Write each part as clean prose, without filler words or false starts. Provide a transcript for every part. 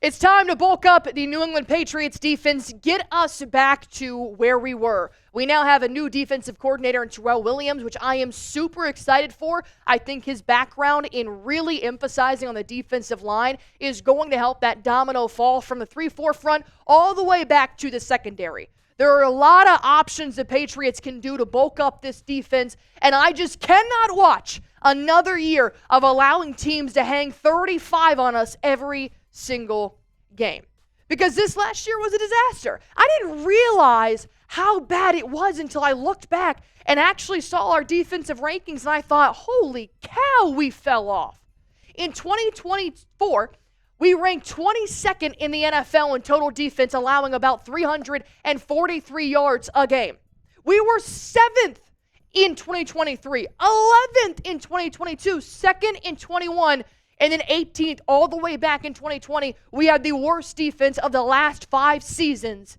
It's time to bulk up the New England Patriots defense, get us back to where we were. We now have a new defensive coordinator in Terrell Williams, which I am super excited for. I think his background in really emphasizing on the defensive line is going to help that domino fall from the 3-4 front all the way back to the secondary. There are a lot of options the Patriots can do to bulk up this defense, and I just cannot watch another year of allowing teams to hang 35 on us every single game. Because this last year was a disaster. I didn't realize how bad it was until I looked back and actually saw our defensive rankings, and I thought, holy cow, we fell off. In 2024, we ranked 22nd in the NFL in total defense, allowing about 343 yards a game. We were 7th in 2023, 11th in 2022, 2nd in 21, and then 18th all the way back in 2020. We had the worst defense of the last 5 seasons.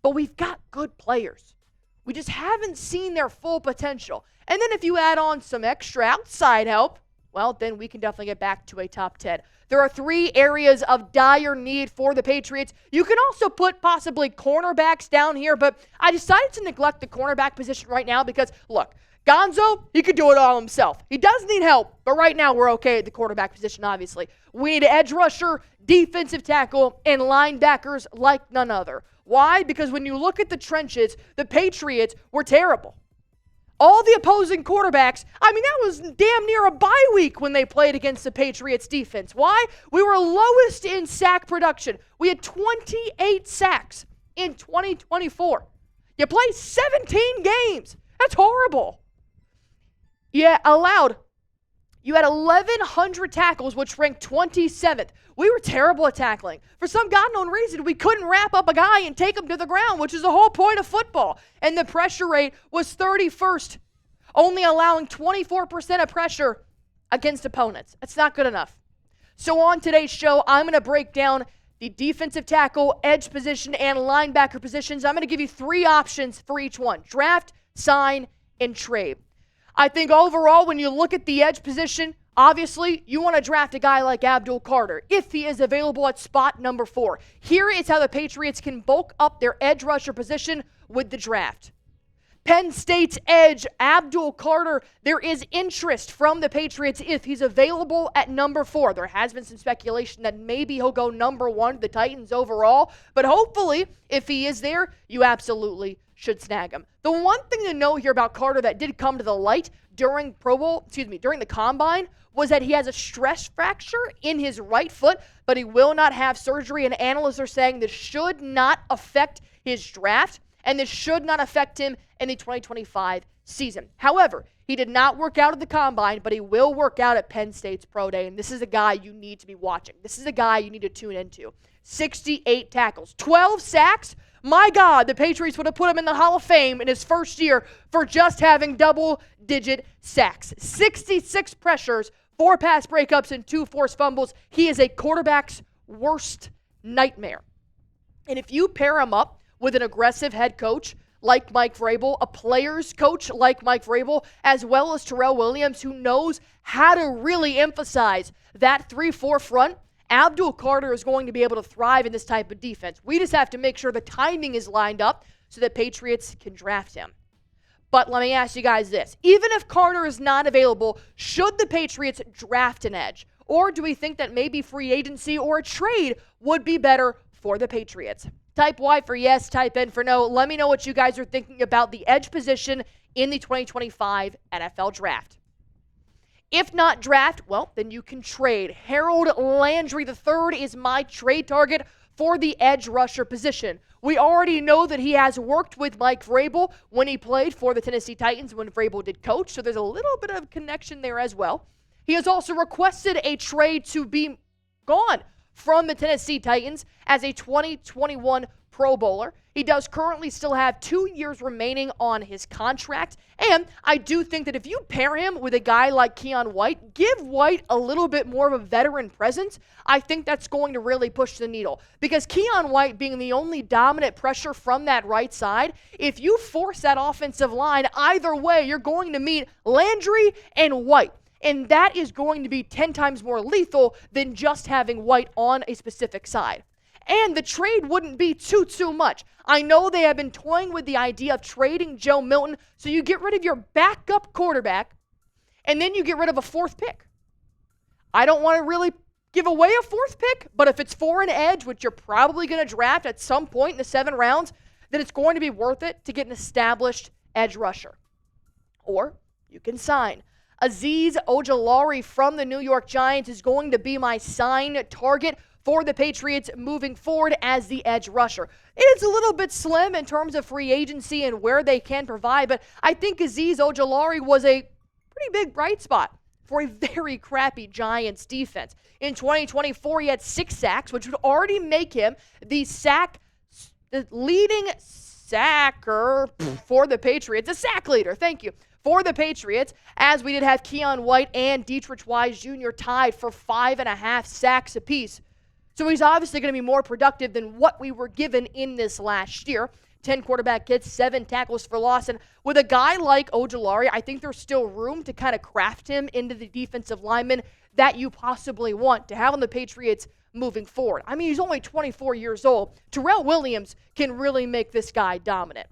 But we've got good players. We just haven't seen their full potential. And then if you add on some extra outside help, well, then we can definitely get back to a top 10. There are 3 areas of dire need for the Patriots. You can also put possibly cornerbacks down here, but I decided to neglect the cornerback position right now because, look, Gonzo, he could do it all himself. He does need help, but right now we're okay at the quarterback position, obviously. We need an edge rusher, defensive tackle, and linebackers like none other. Why? Because when you look at the trenches, the Patriots were terrible. All the opposing quarterbacks, that was damn near a bye week when they played against the Patriots defense. Why? We were lowest in sack production. We had 28 sacks in 2024. You play 17 games. That's horrible. You had 1,100 tackles, which ranked 27th. We were terrible at tackling. For some God-known reason, we couldn't wrap up a guy and take him to the ground, which is the whole point of football. And the pressure rate was 31st, only allowing 24% of pressure against opponents. That's not good enough. So on today's show, I'm going to break down the defensive tackle, edge position, and linebacker positions. I'm going to give you 3 options for each one: draft, sign, and trade. I think overall, when you look at the edge position, obviously, you want to draft a guy like Abdul Carter if he is available at spot number 4. Here is how the Patriots can bulk up their edge rusher position with the draft. Penn State's edge, Abdul Carter, there is interest from the Patriots if he's available at number 4. There has been some speculation that maybe he'll go number 1 to the Titans overall, but hopefully, if he is there, you absolutely should snag him. The one thing to know here about Carter that did come to the light during the combine was that he has a stress fracture in his right foot, but he will not have surgery, and analysts are saying this should not affect his draft, and this should not affect him in the 2025 season. However, he did not work out at the combine, but he will work out at Penn State's Pro Day, and this is a guy you need to be watching. This is a guy you need to tune into. 68 tackles, 12 sacks. My God, the Patriots would have put him in the Hall of Fame in his first year for just having double-digit sacks. 66 pressures, 4 pass breakups, and 2 forced fumbles. He is a quarterback's worst nightmare. And if you pair him up with an aggressive head coach like Mike Vrabel, a player's coach like Mike Vrabel, as well as Terrell Williams, who knows how to really emphasize that 3-4 front, Abdul Carter is going to be able to thrive in this type of defense. We just have to make sure the timing is lined up so that Patriots can draft him. But let me ask you guys this. Even if Carter is not available, should the Patriots draft an edge? Or do we think that maybe free agency or a trade would be better for the Patriots? Type Y for yes, type N for no. Let me know what you guys are thinking about the edge position in the 2025 NFL Draft. If not draft, well, then you can trade. Harold Landry III is my trade target for the edge rusher position. We already know that he has worked with Mike Vrabel when he played for the Tennessee Titans when Vrabel did coach, so there's a little bit of connection there as well. He has also requested a trade to be gone from the Tennessee Titans as a 2021 Pro Bowler. He does currently still have 2 years remaining on his contract. And I do think that if you pair him with a guy like Keion White, give White a little bit more of a veteran presence, I think that's going to really push the needle. Because Keion White being the only dominant pressure from that right side, if you force that offensive line either way, you're going to meet Landry and White. And that is going to be 10 times more lethal than just having White on a specific side. And the trade wouldn't be too much. I know they have been toying with the idea of trading Joe Milton, so you get rid of your backup quarterback, and then you get rid of a 4th pick. I don't want to really give away a 4th pick, but if it's for an edge, which you're probably going to draft at some point in the 7 rounds, then it's going to be worth it to get an established edge rusher. Or you can sign. Azeez Ojulari from the New York Giants is going to be my sign target for the Patriots moving forward as the edge rusher. It's a little bit slim in terms of free agency and where they can provide, but I think Azeez Ojulari was a pretty big bright spot for a very crappy Giants defense. In 2024, he had 6 sacks, which would already make him the leading sacker for the Patriots. A sack leader, thank you, for the Patriots, as we did have Keion White and Dietrich Wise Jr. tied for 5.5 sacks apiece. So he's obviously going to be more productive than what we were given in this last year. 10 quarterback hits, 7 tackles for loss. And with a guy like Ojulari, I think there's still room to kind of craft him into the defensive lineman that you possibly want to have on the Patriots moving forward. I mean, he's only 24 years old. Terrell Williams can really make this guy dominant.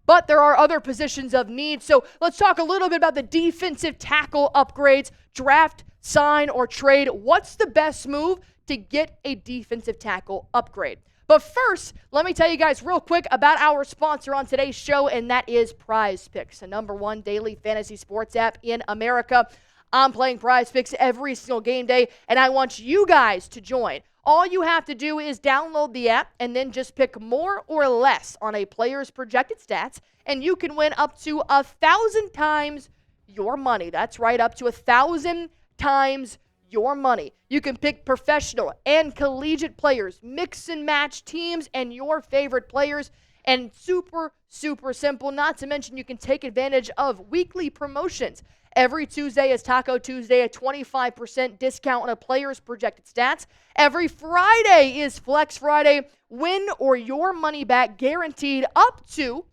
But there are other positions of need. So let's talk a little bit about the defensive tackle upgrades, draft, sign, or trade. What's the best move to get a defensive tackle upgrade? But first, let me tell you guys real quick about our sponsor on today's show, and that is Prize Picks, the #1 daily fantasy sports app in America. I'm playing Prize Picks every single game day, and I want you guys to join. All you have to do is download the app and then just pick more or less on a player's projected stats, and you can win up to 1,000 times your money. That's right, up to 1,000 times your money. You can pick professional and collegiate players, mix and match teams and your favorite players, and super simple. Not to mention you can take advantage of weekly promotions. Every Tuesday is Taco Tuesday, a 25% discount on a player's projected stats. Every Friday is Flex Friday. Win or your money back guaranteed up to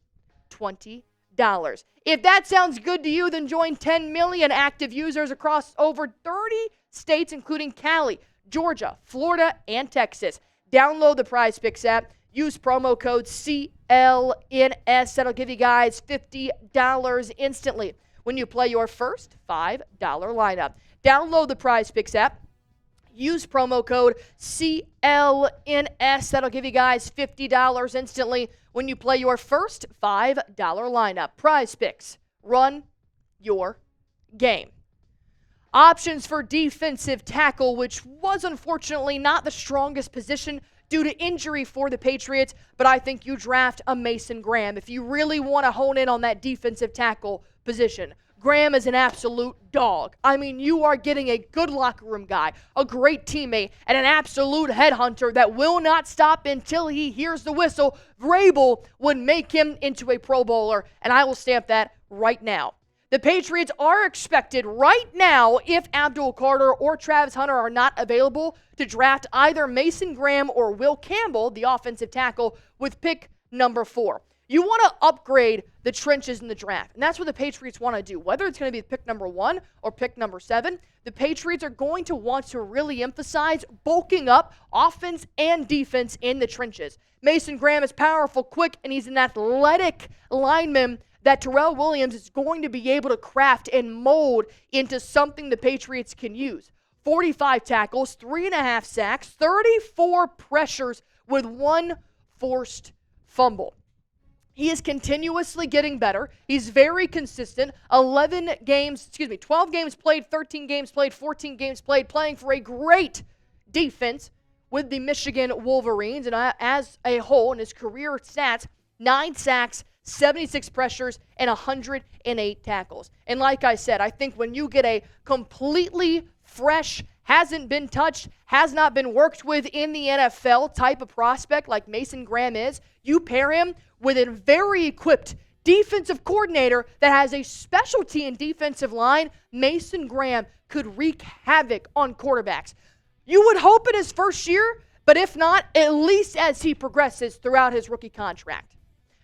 $20. If that sounds good to you, then join 10 million active users across over 30 states, including Cali, Georgia, Florida, and Texas. Download the Prize Picks app. Use promo code CLNS. That'll give you guys $50 instantly when you play your first $5 lineup. Download the Prize Picks app. Use promo code CLNS. That'll give you guys $50 instantly when you play your first $5 lineup. Prize Picks. Run your game. Options for defensive tackle, which was unfortunately not the strongest position due to injury for the Patriots, but I think you draft a Mason Graham if you really want to hone in on that defensive tackle position. Graham is an absolute dog. I mean, you are getting a good locker room guy, a great teammate, and an absolute headhunter that will not stop until he hears the whistle. Vrabel would make him into a Pro Bowler, and I will stamp that right now. The Patriots are expected right now, if Abdul Carter or Travis Hunter are not available, to draft either Mason Graham or Will Campbell, the offensive tackle, with pick number 4. You want to upgrade the trenches in the draft, and that's what the Patriots want to do. Whether it's going to be pick number 1 or pick number 7, the Patriots are going to want to really emphasize bulking up offense and defense in the trenches. Mason Graham is powerful, quick, and he's an athletic lineman that Terrell Williams is going to be able to craft and mold into something the Patriots can use. 45 tackles, 3.5 sacks, 34 pressures with 1 forced fumble. He is continuously getting better. He's very consistent. 12 games played, 13 games played, 14 games played, playing for a great defense with the Michigan Wolverines. And as a whole, in his career stats, 9 sacks, 76 pressures, and 108 tackles. And like I said, I think when you get a completely fresh, hasn't been touched, has not been worked with in the NFL type of prospect like Mason Graham is, you pair him with a very equipped defensive coordinator that has a specialty in defensive line, Mason Graham could wreak havoc on quarterbacks. You would hope in his first year, but if not, at least as he progresses throughout his rookie contract.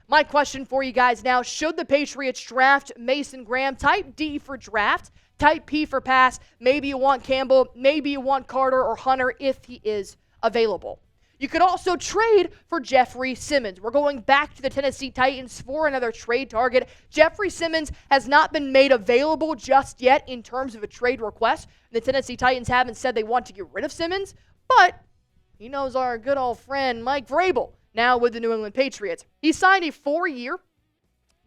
My question for you guys now, should the Patriots draft Mason Graham? Type D for draft, type P for pass. Maybe you want Campbell, maybe you want Carter or Hunter if he is available. You could also trade for Jeffrey Simmons. We're going back to the Tennessee Titans for another trade target. Jeffrey Simmons has not been made available just yet in terms of a trade request. The Tennessee Titans haven't said they want to get rid of Simmons, but he knows our good old friend Mike Vrabel, now with the New England Patriots. He signed a 4-year,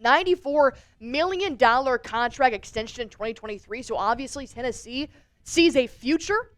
$94 million contract extension in 2023, so obviously Tennessee sees a future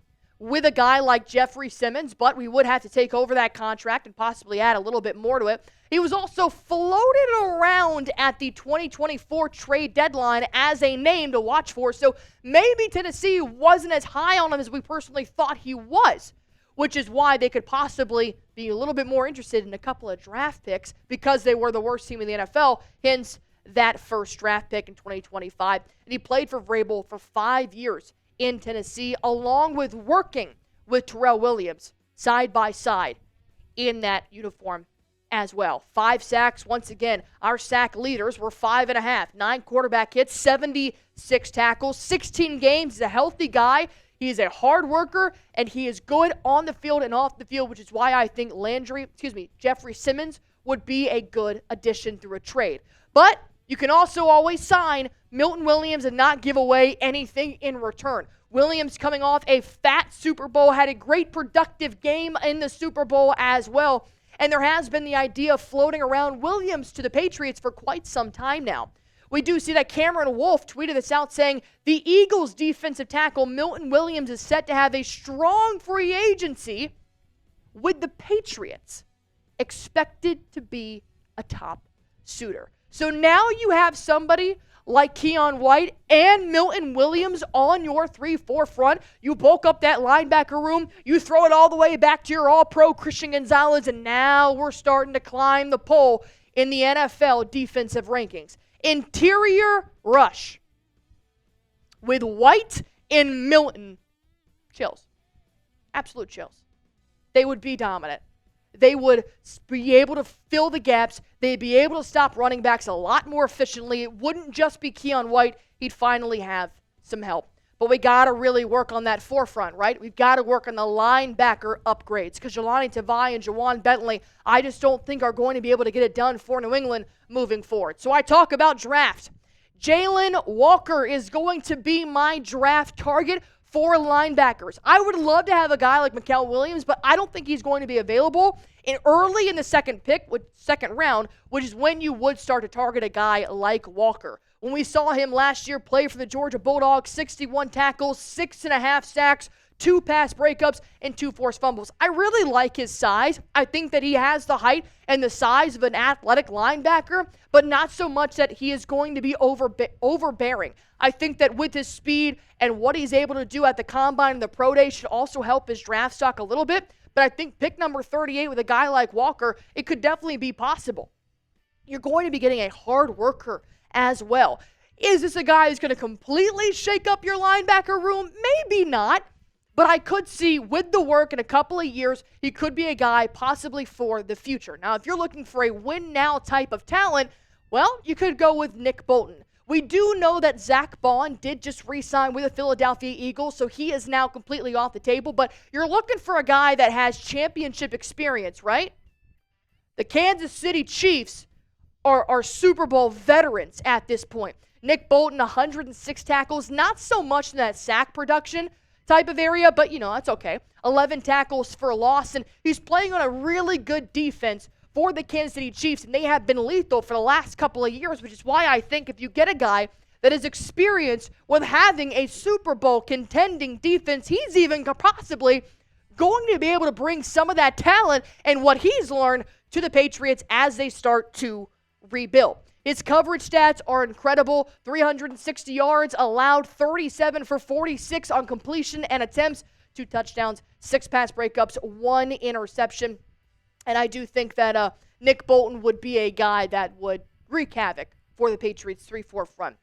with a guy like Jeffrey Simmons, but we would have to take over that contract and possibly add a little bit more to it. He was also floated around at the 2024 trade deadline as a name to watch for, so maybe Tennessee wasn't as high on him as we personally thought he was, which is why they could possibly be a little bit more interested in a couple of draft picks because they were the worst team in the NFL, hence that first draft pick in 2025. And he played for Vrabel for 5 years in Tennessee, along with working with Terrell Williams side by side in that uniform as well. 5 sacks. Once again, our sack leaders were 5.5. 9 quarterback hits, 76 tackles, 16 games. He's a healthy guy. He is a hard worker, and he is good on the field and off the field, which is why I think Jeffrey Simmons would be a good addition through a trade. But you can also always sign Milton Williams and not give away anything in return. Williams coming off a fat Super Bowl, had a great productive game in the Super Bowl as well. And there has been the idea of floating around Williams to the Patriots for quite some time now. We do see that Cameron Wolfe tweeted this out saying, the Eagles defensive tackle Milton Williams is set to have a strong free agency with the Patriots, expected to be a top suitor. So now you have somebody like Keion White and Milton Williams on your 3-4 front. You bulk up that linebacker room. You throw it all the way back to your all-pro Christian Gonzalez, and now we're starting to climb the pole in the NFL defensive rankings. Interior rush with White and Milton. Chills. Absolute chills. They would be dominant. They would be able to fill the gaps. They'd be able to stop running backs a lot more efficiently. It wouldn't just be Keion White. He'd finally have some help. But we got to really work on that forefront, right? We've got to work on the linebacker upgrades because Jelani Tavai and Jawan Bentley, I just don't think are going to be able to get it done for New England moving forward. So I talk about draft. Jalen Walker is going to be my draft target for linebackers. I would love to have a guy like Mikael Williams, but I don't think he's going to be available early in the second round, which is when you would start to target a guy like Walker. When we saw him last year play for the Georgia Bulldogs, 61 tackles, 6.5 sacks, 2 pass breakups, and 2 forced fumbles. I really like his size. I think that he has the height and the size of an athletic linebacker, but not so much that he is going to be overbearing. I think that with his speed and what he's able to do at the combine and the pro day should also help his draft stock a little bit. But I think pick number 38 with a guy like Walker, it could definitely be possible. You're going to be getting a hard worker as well. Is this a guy who's going to completely shake up your linebacker room? Maybe not. But I could see with the work in a couple of years, he could be a guy possibly for the future. Now, if you're looking for a win-now type of talent, well, you could go with Nick Bolton. We do know that Zach Bond did just re-sign with the Philadelphia Eagles, so he is now completely off the table. But you're looking for a guy that has championship experience, right? The Kansas City Chiefs are Super Bowl veterans at this point. Nick Bolton, 106 tackles, not so much in that sack production type of area, but, that's okay. 11 tackles for loss, and he's playing on a really good defense for the Kansas City Chiefs, and they have been lethal for the last couple of years, which is why I think if you get a guy that is experienced with having a Super Bowl contending defense, he's even possibly going to be able to bring some of that talent and what he's learned to the Patriots as they start to rebuild. His coverage stats are incredible. 360 yards allowed, 37 for 46 on completion and attempts, 2 touchdowns, 6 pass breakups, 1 interception. And I do think that Nick Bolton would be a guy that would wreak havoc for the Patriots 3-4 front.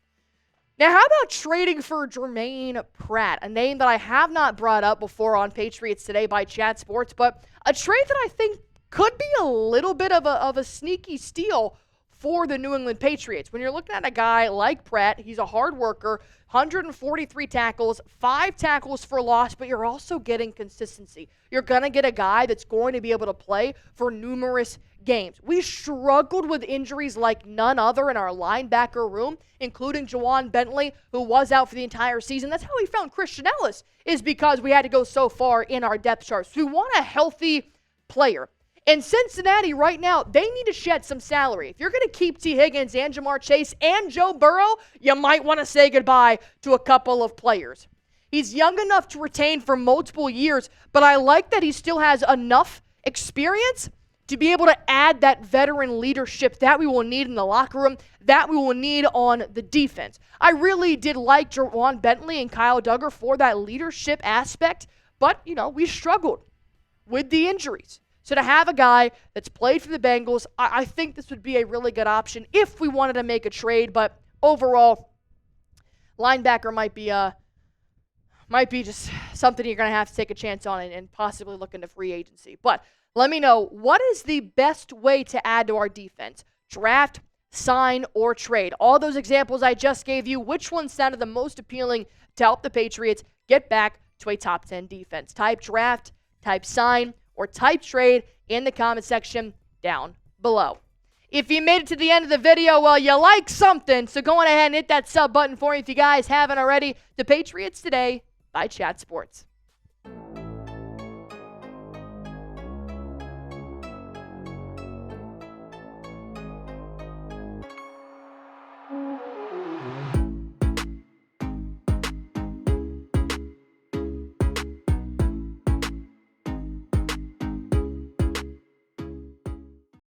Now, how about trading for Jermaine Pratt, a name that I have not brought up before on Patriots Today by Chat Sports, but a trade that I think could be a little bit of a sneaky steal for the New England Patriots. When you're looking at a guy like Pratt, he's a hard worker, 143 tackles, 5 tackles for loss, but you're also getting consistency. You're going to get a guy that's going to be able to play for numerous games. We struggled with injuries like none other in our linebacker room, including Jawan Bentley, who was out for the entire season. That's how we found Christian Ellis, is because we had to go so far in our depth charts. We want a healthy player. In Cincinnati right now, they need to shed some salary. If you're going to keep T. Higgins and Jamar Chase and Joe Burrow, you might want to say goodbye to a couple of players. He's young enough to retain for multiple years, but I like that he still has enough experience to be able to add that veteran leadership that we will need in the locker room, that we will need on the defense. I really did like Jawan Bentley and Kyle Duggar for that leadership aspect, but, we struggled with the injuries. So to have a guy that's played for the Bengals, I think this would be a really good option if we wanted to make a trade. But overall, linebacker might be just something you're going to have to take a chance on and possibly look into free agency. But let me know, what is the best way to add to our defense? Draft, sign, or trade? All those examples I just gave you, which one sounded the most appealing to help the Patriots get back to a top 10 defense? Type draft, type sign, or type trade in the comment section down below. If you made it to the end of the video, well, you like something, so go on ahead and hit that sub button for me if you guys haven't already. The Patriots Today by Chat Sports.